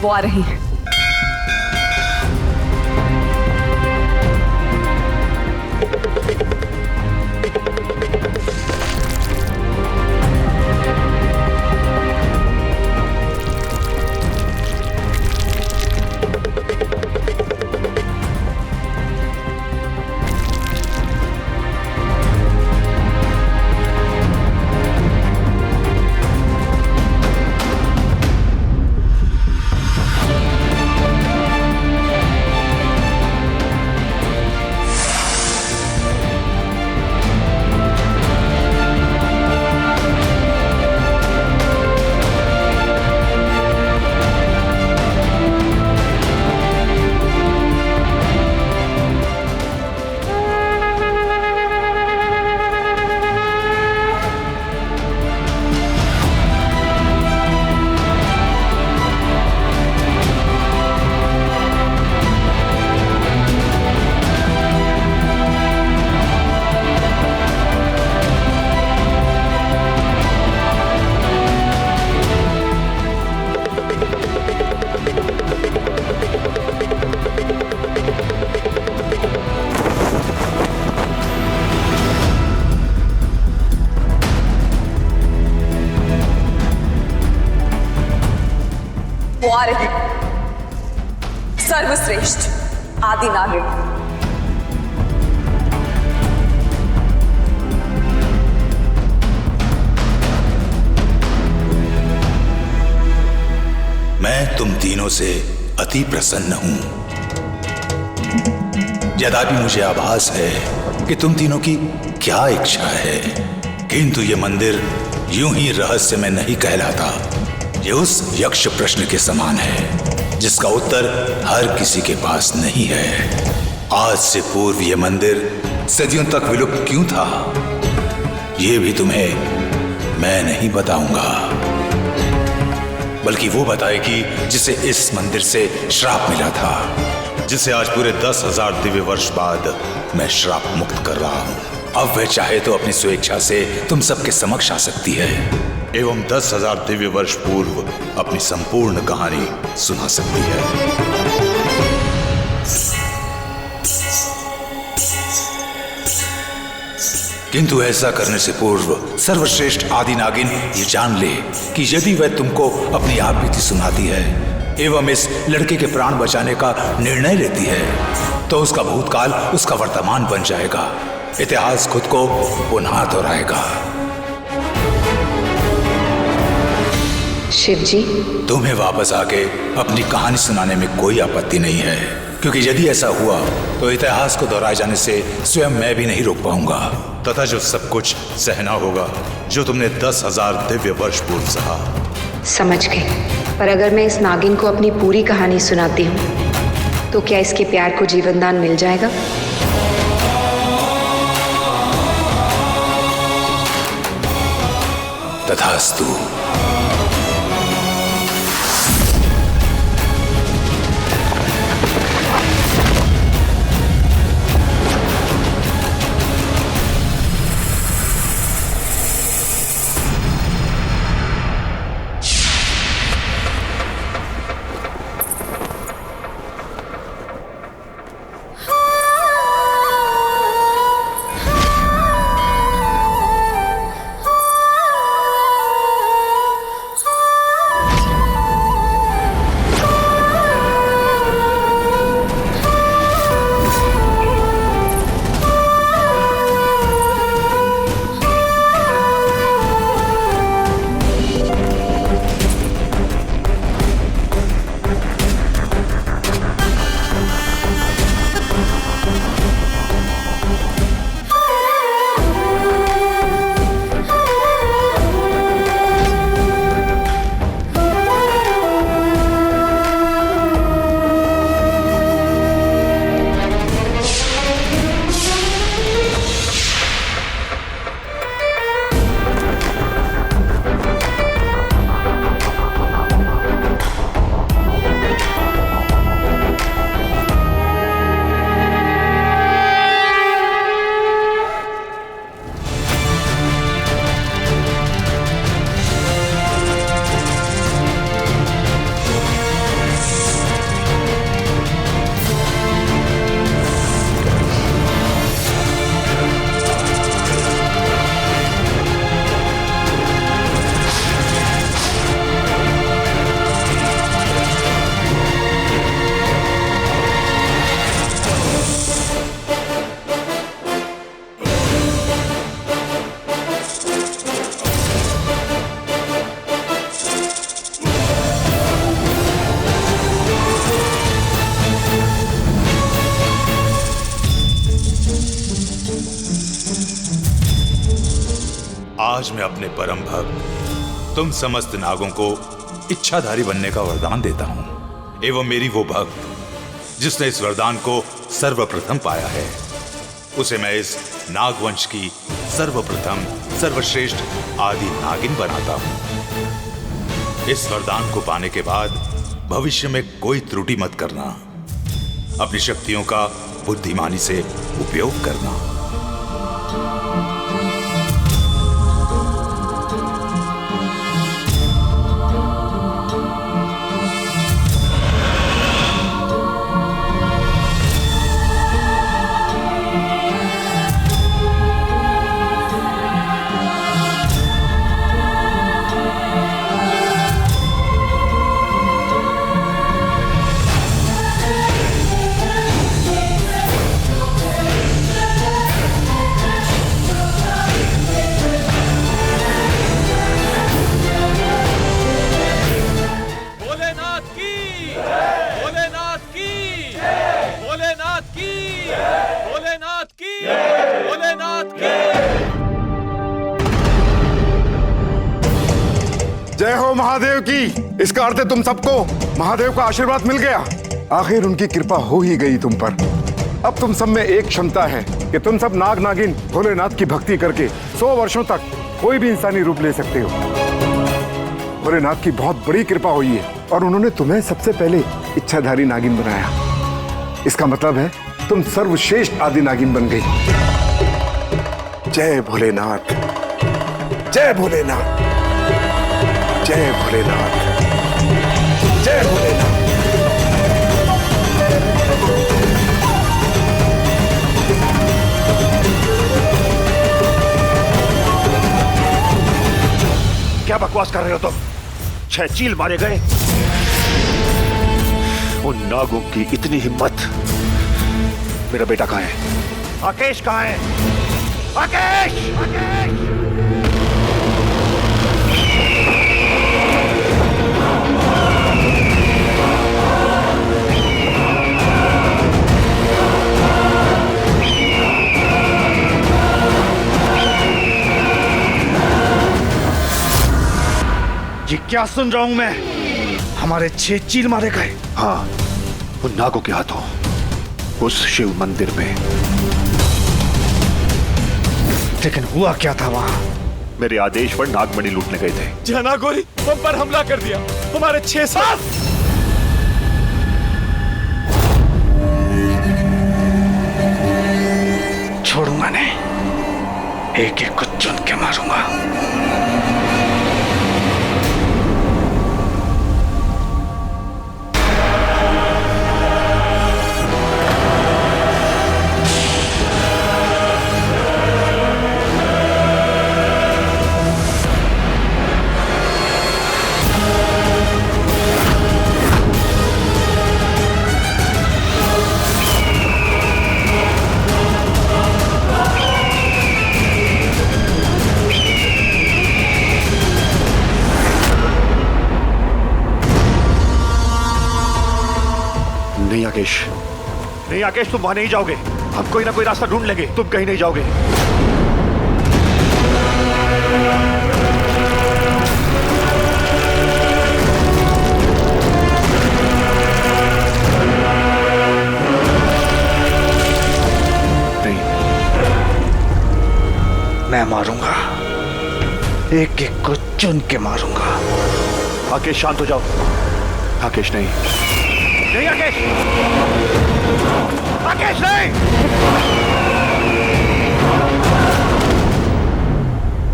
वो आ रही है। वो आ रही, सर्वश्रेष्ठ आदि नागिन। मैं तुम तीनों से अति प्रसन्न हूं। यद्यपि मुझे आभास है कि तुम तीनों की क्या इच्छा है, किंतु ये मंदिर यूं ही रहस्य में नहीं कहलाता। ये उस यक्ष प्रश्न के समान है जिसका उत्तर हर किसी के पास नहीं है। आज से पूर्व यह मंदिर सदियों तक विलुप्त क्यों था, ये भी तुम्हें मैं नहीं बताऊंगा, बल्कि वो बताएगी जिसे इस मंदिर से श्राप मिला था, जिसे आज पूरे 10,000 दिव्य वर्ष बाद मैं श्राप मुक्त कर रहा हूं। अब वह चाहे तो अपनी स्वेच्छा से तुम सबके समक्ष आ सकती है एवं 10,000 दिव्य वर्ष पूर्व अपनी संपूर्ण कहानी सुना सकती है। किंतु ऐसा करने से पूर्व सर्वश्रेष्ठ आदि नागिन ये जान ले कि यदि वह तुमको अपनी आप बीती सुनाती है एवं इस लड़के के प्राण बचाने का निर्णय लेती है तो उसका भूतकाल उसका वर्तमान बन जाएगा। इतिहास खुद को पुनः दोहराएगा। शिव जी, तुम्हें वापस आके अपनी कहानी सुनाने में कोई आपत्ति नहीं है, क्योंकि यदि ऐसा हुआ तो इतिहास को दोहराए जाने से स्वयं मैं भी नहीं रोक पाऊंगा तथा जो सब कुछ सहना होगा जो तुमने 10,000 दिव्य वर्ष पूर्व सहा। समझ गई। पर अगर मैं इस नागिन को अपनी पूरी कहानी सुनाती हूँ तो क्या इसके प्यार को जीवनदान मिल जाएगा? तथास्तु। आज मैं अपने परम भक्त तुम समस्त नागों को इच्छाधारी बनने का वरदान देता हूं, एवं मेरी वो भक्त जिसने इस वरदान को सर्वप्रथम पाया है, उसे मैं इस नागवंश की सर्वप्रथम सर्वश्रेष्ठ आदि नागिन बनाता हूं। इस वरदान को पाने के बाद भविष्य में कोई त्रुटि मत करना, अपनी शक्तियों का बुद्धिमानी से उपयोग करना। जय हो महादेव की। इसका अर्थ है तुम सबको महादेव का आशीर्वाद मिल गया। आखिर उनकी कृपा हो ही गई तुम पर। अब तुम सब में एक क्षमता है कि तुम सब नाग नागिन भोलेनाथ की भक्ति करके 100 वर्षों तक कोई भी इंसानी रूप ले सकते हो। भोलेनाथ की बहुत बड़ी कृपा हुई है और उन्होंने तुम्हें सबसे पहले इच्छाधारी नागिन बनाया। इसका मतलब है तुम सर्वश्रेष्ठ आदि नागिन बन गई। जय भोलेनाथ, जय भोलेनाथ, जय भोलेनाथ, जय भोलेनाथ। क्या बकवास कर रहे हो तुम? 6 चील मारे गए। उन नागों की इतनी हिम्मत। मेरा बेटा कहाँ है? आकेश कहाँ है? आकेश! आकेश! ये क्या सुन रहा हूं मैं? हमारे 6 चील मारे गए। हाँ, उन नागों के हाथों, उस शिव मंदिर में। लेकिन हुआ क्या था वहां? मेरे आदेश पर नागमणि लूटने गए थे। जनागोरी हम पर हमला कर दिया। हमारे 6 साल। छोड़ूंगा नहीं, एक एक को चुन के मारूंगा। नहीं आकेश, नहीं आकेश, तुम वहां नहीं जाओगे। हम कोई ना कोई रास्ता ढूंढ लेंगे। तुम कहीं नहीं जाओगे। नहीं, मैं मारूंगा। एक एक को चुन के मारूंगा। आकेश शांत हो जाओ। आकेश नहीं, नहीं आकेश, आकेश नहीं।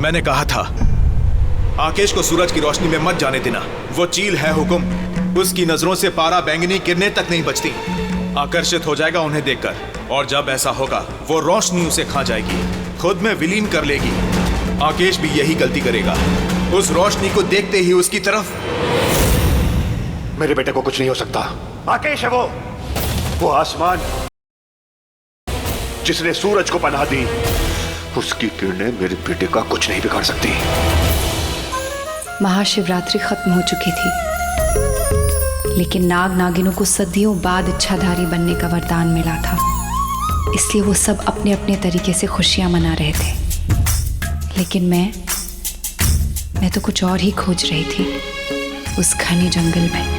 मैंने कहा था आकेश को सूरज की रोशनी में मत जाने देना। वो चील है हुकुम, उसकी नजरों से पारा बैंगनी किरणें तक नहीं बचती। आकर्षित हो जाएगा उन्हें देखकर, और जब ऐसा होगा वो रोशनी उसे खा जाएगी, खुद में विलीन कर लेगी। आकेश भी यही गलती करेगा, उस रोशनी को देखते ही उसकी तरफ। मेरे बेटे को कुछ नहीं हो सकता। आकेश है वो आसमान जिसने सूरज को पनाह दी। उसकी किरणें मेरे बेटे का कुछ नहीं बिगाड़ सकती। महाशिवरात्रि खत्म हो चुकी थी, लेकिन नाग नागिनों को सदियों बाद इच्छाधारी बनने का वरदान मिला था। इसलिए वो सब अपने अपने तरीके से खुशियां मना रहे थे। लेकिन मैं मैं तो कुछ और ही खोज रही थी उस घने जंगल में।